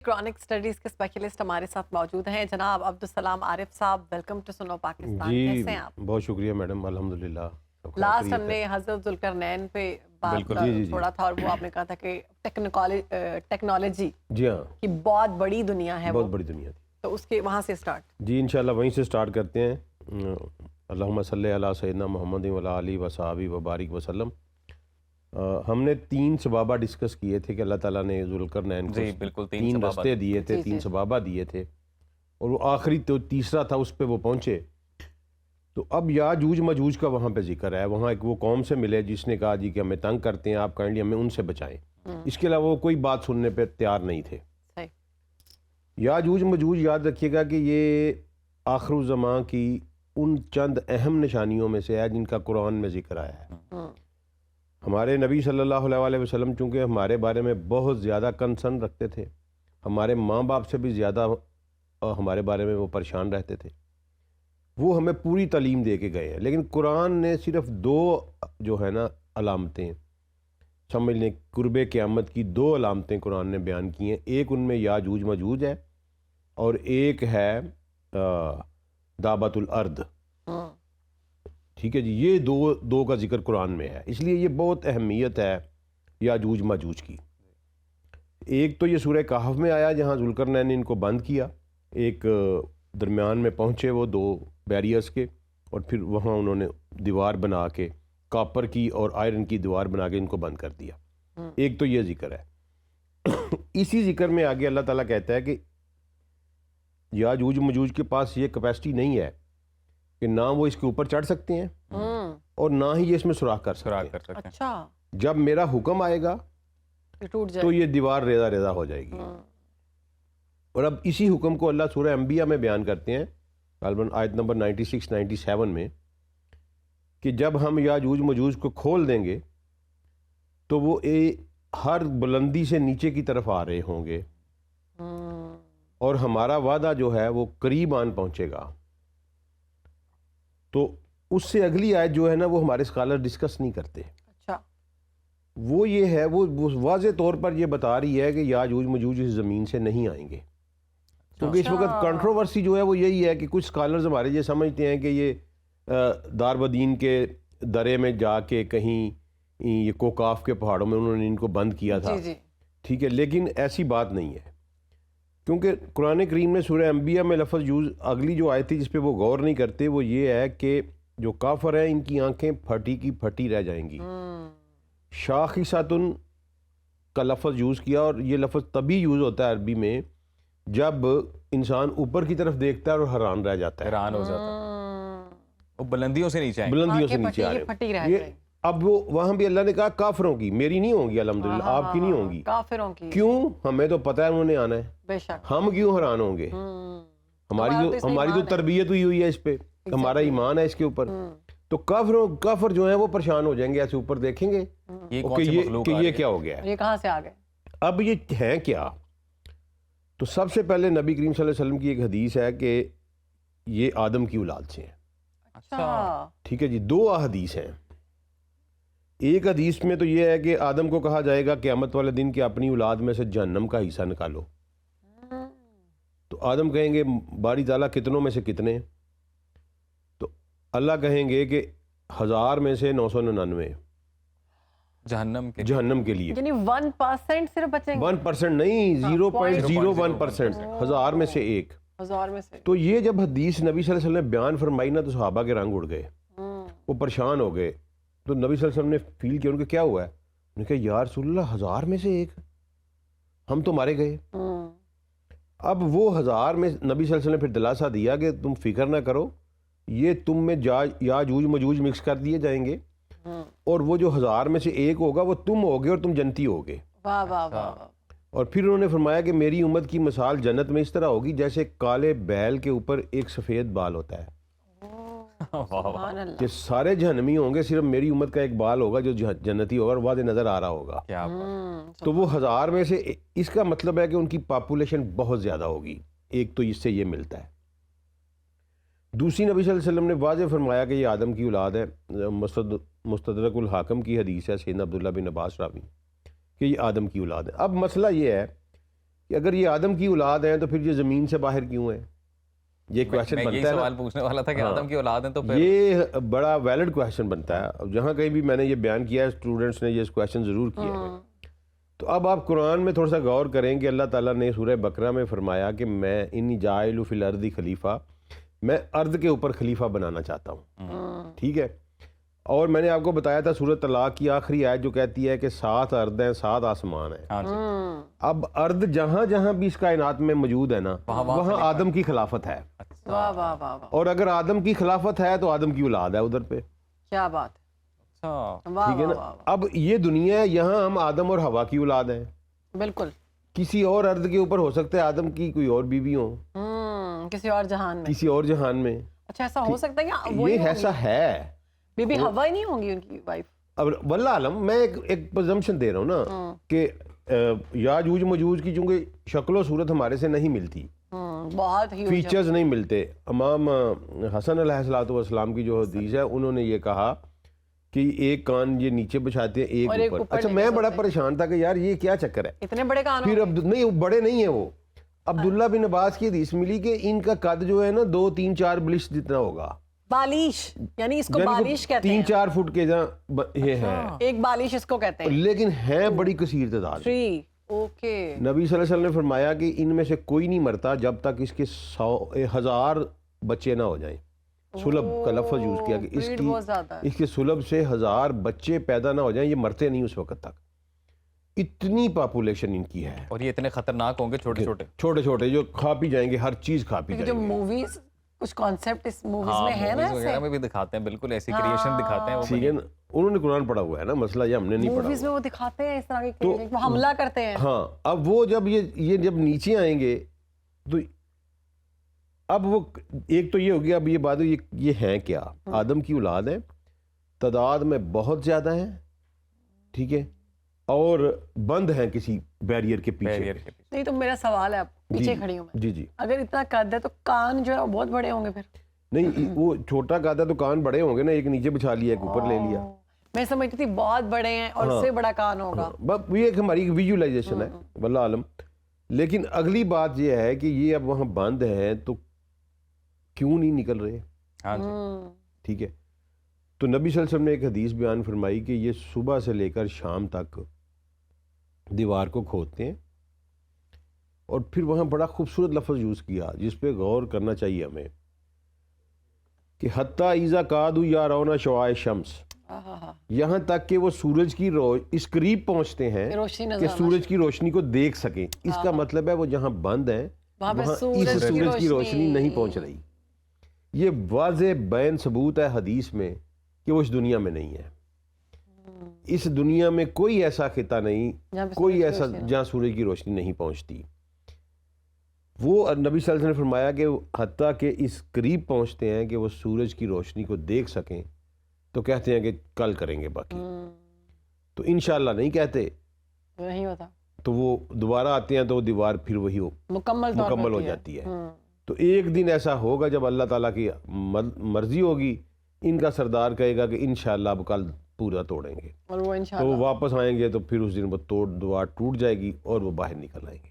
Chronic studies کے specialist ہمارے ساتھ موجود ہیں جناب عبدالسلام عارف صاحب. ویلکم ٹو سنو پاکستان. کیسے ہیں آپ؟ بہت شکریہ میڈم, الحمدللہ. لاسٹ ہم نے حضرت ذوالقرنین پہ بات چھوڑا تھا اور وہ آپ نے کہا تھا کہ ٹیکنالوجی جی ہاں کی بہت بڑی دنیا ہے, بہت بڑی دنیا تھی. تو اس کے وہاں سے سٹارٹ. جی انشاءاللہ وہیں سے سٹارٹ کرتے ہیں. اللہم صلی علی سیدنا محمد و علی آلہ و صحابہ و بارک وسلم. ہم نے 3 سبابہ ڈسکس کیے تھے کہ اللہ تعالیٰ نے ذوالقرنین کو 3 رستے دیے تھے, 3 سبابہ دیے تھے, اور وہ آخری تو تیسرا تھا, اس پہ وہ پہنچے. تو اب یاجوج ماجوج کا وہاں پہ ذکر ہے. وہاں ایک وہ قوم سے ملے جس نے کہا جی کہ ہمیں تنگ کرتے ہیں آپ, کائنڈلی ہمیں ان سے بچائیں. اس کے علاوہ وہ کوئی بات سننے پہ تیار نہیں تھے. یاجوج ماجوج یاد رکھیے گا کہ یہ آخر الزمان کی ان چند اہم نشانیوں میں سے ہے جن کا قرآن میں ذکر آیا ہے. ہمارے نبی صلی اللہ علیہ وسلم چونکہ ہمارے بارے میں بہت زیادہ کنسرن رکھتے تھے, ہمارے ماں باپ سے بھی زیادہ ہمارے بارے میں وہ پریشان رہتے تھے, وہ ہمیں پوری تعلیم دے کے گئے ہیں. لیکن قرآن نے صرف 2 جو ہے نا علامتیں سمجھ لیں, قرب قیامت کی 2 علامتیں قرآن نے بیان کی ہیں. ایک ان میں یاجوج ماجوج ہے اور ایک ہے دابۃ الارض. ٹھیک ہے جی, یہ دو کا ذکر قرآن میں ہے, اس لیے یہ بہت اہمیت ہے یاجوج ماجوج کی. ایک تو یہ سورہ کہف میں آیا جہاں ذوالقرنین نے ان کو بند کیا, ایک درمیان میں پہنچے وہ 2 بیریئرز کے, اور پھر وہاں انہوں نے دیوار بنا کے کاپر کی اور آئرن کی دیوار بنا کے ان کو بند کر دیا. ایک تو یہ ذکر ہے. اسی ذکر میں آگے اللہ تعالیٰ کہتا ہے کہ یاجوج ماجوج کے پاس یہ کیپیسٹی نہیں ہے کہ نہ وہ اس کے اوپر چڑھ سکتے ہیں اور نہ ہی یہ اس میں سوراخ کر سکتے ہیں. اچھا, جب میرا حکم آئے گا تو یہ دیوار ریزہ ریزہ ہو جائے گی. اور اب اسی حکم کو اللہ سورہ انبیاء میں بیان کرتے ہیں, غالباً آیت نمبر 96-97 میں, کہ جب ہم یاجوج ماجوج کو کھول دیں گے تو وہ ہر بلندی سے نیچے کی طرف آ رہے ہوں گے, اور ہمارا وعدہ جو ہے وہ قریب آن پہنچے گا. تو اس سے اگلی آیت جو ہے نا وہ ہمارے اسکالر ڈسکس نہیں کرتے. اچھا, وہ یہ ہے, وہ واضح طور پر یہ بتا رہی ہے کہ یاجوج ماجوج اس زمین سے نہیں آئیں گے. کیونکہ اس وقت کنٹروورسی جو ہے وہ یہی ہے کہ کچھ اسکالرز ہمارے یہ سمجھتے ہیں کہ یہ داربدین کے درے میں جا کے کہیں یہ کوکاف کے پہاڑوں میں انہوں نے ان کو بند کیا تھا. ٹھیک ہے, لیکن ایسی بات نہیں ہے, کیونکہ قرآن کریم میں سورہ انبیاء میں لفظ یوز, اگلی جو آیت تھی جس پہ وہ غور نہیں کرتے, وہ یہ ہے کہ جو کافر ہیں ان کی آنکھیں پھٹی کی پھٹی رہ جائیں گی. شاخصۃن کا لفظ یوز کیا, اور یہ لفظ تبھی یوز ہوتا ہے عربی میں جب انسان اوپر کی طرف دیکھتا ہے اور حیران رہ جاتا ہے, حیران ہو جاتا ہے, وہ بلندیوں سے نیچے آئیں, بلندیوں سے نیچے آ رہے ہیں. اب وہ وہاں بھی اللہ نے کہا کافروں کی, میری نہیں ہوں گی الحمدللہ, آپ کی نہیں ہوں گی, کافروں کی. کیوں؟ ہمیں تو پتہ ہے انہوں نے آنا ہے, بے شک, ہم کیوں حیران ہوں گے؟ ہماری تو تربیت ہوئی ہے اس پہ, ہمارا ایمان ہے اس کے اوپر. تو کافر جو ہیں وہ پریشان ہو جائیں گے, ایسے اوپر دیکھیں گے کہ یہ کیا ہو گیا ہے, یہ کہاں سے آ گئے, اب یہ ہیں کیا. تو سب سے پہلے نبی کریم صلی اللہ علیہ وسلم کی ایک حدیث ہے کہ یہ آدم کی اولاد سے ہیں. اچھا, ٹھیک ہے جی, 2 احادیث ہیں. ایک حدیث میں تو یہ ہے کہ آدم کو کہا جائے گا قیامت والے دن کہ اپنی اولاد میں سے جہنم کا حصہ نکالو. تو آدم کہیں گے باری تعالیٰ کتنوں میں سے کتنے؟ تو اللہ کہیں گے کہ 1000 میں سے 999 جہنم کے لیے. یعنی 1% صرف بچیں گے, 1% نہیں, 0.01%, 1000 میں سے ایک. 1000 میں سے. تو یہ جب حدیث نبی صلی اللہ علیہ وسلم نے بیان فرمائی نا تو صحابہ کے رنگ اڑ گئے, وہ پریشان ہو گئے. تو نبی صلی اللہ علیہ وسلم نے فیل کیا, ان کا کیا ہوا ہے؟ انہوں نے کہا یا رسول اللہ 1000 میں سے ایک, ہم تو مارے گئے. اب وہ 1000 میں نبی صلی اللہ علیہ وسلم نے پھر دلاسا دیا کہ تم فکر نہ کرو, یہ تم میں یاجوج ماجوج مکس کر دیے جائیں گے, اور وہ جو 1000 میں سے ایک ہوگا وہ تم ہوگے اور تم جنتی ہوگے. واہ واہ واہ. اور پھر انہوں نے فرمایا کہ میری امت کی مثال جنت میں اس طرح ہوگی جیسے کالے بیل کے اوپر ایک سفید بال ہوتا ہے. کہ سارے جہنمی ہوں گے, صرف میری امت کا ایک بال ہوگا جو جنتی ہوگا اور واضح نظر آ رہا ہوگا. تو وہ 1000 میں سے, اس کا مطلب ہے کہ ان کی پاپولیشن بہت زیادہ ہوگی. ایک تو اس سے یہ ملتا ہے. دوسری نبی صلی اللہ علیہ وسلم نے واضح فرمایا کہ یہ آدم کی اولاد ہے. مستدرک الحاکم کی حدیث ہے سیدنا عبداللہ بن عباس راوی کہ یہ آدم کی اولاد ہے. اب مسئلہ یہ ہے کہ اگر یہ آدم کی اولاد ہیں تو پھر یہ زمین سے باہر کیوں ہیں؟ یہ کویشچن میں بنتا یہی ہے سوال پوچھنے والا تھا کہ آدم کی اولاد ہیں تو پھر یہ بڑا ویلڈ کویشچن بنتا ہے. اب جہاں کہیں بھی میں نے یہ بیان کیا ہے اسٹوڈنٹس نے یہ کویشچن ضرور کیا ہے. تو اب آپ قرآن میں تھوڑا سا غور کریں کہ اللہ تعالیٰ نے سورہ بقرہ میں فرمایا کہ میں انی جاعل فی الارض خلیفہ، میں ارض کے اوپر خلیفہ بنانا چاہتا ہوں. ٹھیک ہے. اور میں نے آپ کو بتایا تھا سورۃ طلاق کی آخری آیت جو کہتی ہے کہ 7 ارض ہیں 7 آسمان ہیں. ہاں جی. اب ارض جہاں جہاں بھی اس کائنات میں موجود ہے نا وہاں آدم کی خلافت ہے. واہ واہ واہ واہ، اور اگر آدم کی خلافت ہے تو آدم کی اولاد ہے ادھر پہ. کیا بات ہے، اچھا واہ ٹھیک ہے واہ نا. واہ، اب یہ دنیا ہے، یہاں ہم آدم اور حوا کی اولاد ہیں. بالکل. کسی اور ارض کے اوپر ہو سکتا ہے آدم کی کوئی اور بیوی ہوں کسی اور جہان میں. کسی اور جہان میں. اچھا ایسا ہو سکتا ہے یا وہی یہ ایسا ہے. بی بی حوا ہی نہیں ہوں گی ان کی وائف؟ اب واللہ عالم، میں ایک پرزمپشن دے رہا ہوں نا کہ یاجوج مجوج کی چونکہ شکل و صورت ہمارے سے نہیں ملتی، بہت ہی فیچرز نہیں ملتے. امام حسن علیہ السلام کی جو حدیث ہے انہوں نے یہ کہا کہ ایک کان یہ نیچے بچھاتے ہیں ایک اوپر. اچھا میں بڑا پریشان تھا کہ یار یہ کیا چکر ہے، اتنے بڑے کان. پھر نہیں وہ بڑے نہیں ہیں. وہ عبداللہ بن عباس کی حدیث ملی کہ ان کا قد جو ہے نا 2 3 4 بلش جتنا ہوگا. بالیش، یعنی اس کو بالیش کہتے ہیں. 3 4 فٹ کے جہاں یہ ہے، ایک بالیش اس کو کہتے ہیں. لیکن ہیں بڑی کثیر تعداد. اوکے. نبی صلی اللہ علیہ وسلم نے فرمایا کہ ان میں سے کوئی نہیں مرتا جب تک اس کے 1000 بچے نہ ہو جائیں. سلب کا لفظ یوز کیا کہ اس کے سلب سے 1000 بچے پیدا نہ ہو جائیں، یہ مرتے نہیں اس وقت تک. اتنی پاپولیشن ان کی ہے. اور یہ اتنے خطرناک ہوں گے چھوٹے چھوٹے چھوٹے چھوٹے جو کھا پی جائیں گے، ہر چیز کھا پی جائیں گے. جو موویز کچھ کانسیپٹ اس موویز میں ہے نا، ایسے میں بھی دکھاتے ہیں، بالکل ایسی کریشن دکھاتے ہیں. ٹھیک ہے نا. انہوں نے قرآن پڑھا ہوا ہے نا، مسئلہ یہ ہم نے نہیں پڑھا. موویز میں وہ دکھاتے ہیں اس طرح کے وہ حملہ کرتے ہیں. ہاں اب وہ جب یہ جب نیچے آئیں گے تو اب وہ ایک تو یہ ہوگی. اب یہ بات یہ ہیں کیا؟ آدم کی اولاد ہیں، تعداد میں بہت زیادہ ہیں. ٹھیک ہے. اور بند ہیں کسی بیریئر کے پیچھے. نہیں تو میرا سوال ہے، اب پیچھے کھڑی ہوں میں. جی اگر اتنا قد ہے تو کان جو ہے وہ بہت بڑے ہوں گے پھر؟ نہیں وہ چھوٹا قد ہے تو کان بڑے ہوں گے نا. ایک نیچے بچھا لیا، ایک اوپر لے لیا. میں سمجھتی تھی بہت بڑے ہیں اور اس سے بڑا کان ہوگا. بس یہ ایک ہماری ویژولائزیشن ہے واللہ عالم. لیکن اگلی بات یہ ہے کہ یہ اب وہاں بند ہیں تو کیوں نہیں نکل رہے؟ ٹھیک ہے. تو نبی صلی اللہ علیہ وسلم نے ایک حدیث بیان فرمائی کہ یہ صبح سے لے کر شام تک دیوار کو کھودتے ہیں. اور پھر وہاں بڑا خوبصورت لفظ یوز کیا جس پہ غور کرنا چاہیے ہمیں کہ حتیٰ اذا کادوا یرون شعاع الشمس، یہاں تک کہ وہ سورج کی اس قریب پہنچتے ہیں کہ سورج کی روشنی کو دیکھ سکیں. اس کا مطلب ہے وہ جہاں بند ہیں وہاں اس سورج کی روشنی نہیں پہنچ رہی. یہ واضح بین ثبوت ہے حدیث میں کہ وہ اس دنیا میں نہیں ہے. اس دنیا میں کوئی ایسا خطہ نہیں، کوئی ایسا جہاں سورج کی روشنی نہیں پہنچتی. وہ نبی صلی اللہ علیہ وسلم نے فرمایا کہ حتیٰ کہ اس قریب پہنچتے ہیں کہ وہ سورج کی روشنی کو دیکھ سکیں تو کہتے ہیں کہ کل کریں گے باقی. تو انشاءاللہ نہیں کہتے، نہیں ہوتا. تو وہ دوبارہ آتے ہیں تو وہ دیوار پھر وہی مکمل ہو جاتی ہے. تو ایک دن ایسا ہوگا جب اللہ تعالیٰ کی مرضی ہوگی، ان کا سردار کہے گا کہ انشاءاللہ اب کل پورا توڑیں گے، اور وہ تو وہ واپس آئیں گے تو پھر اس دن وہ دیوار ٹوٹ جائے گی اور وہ باہر نکل آئیں گے.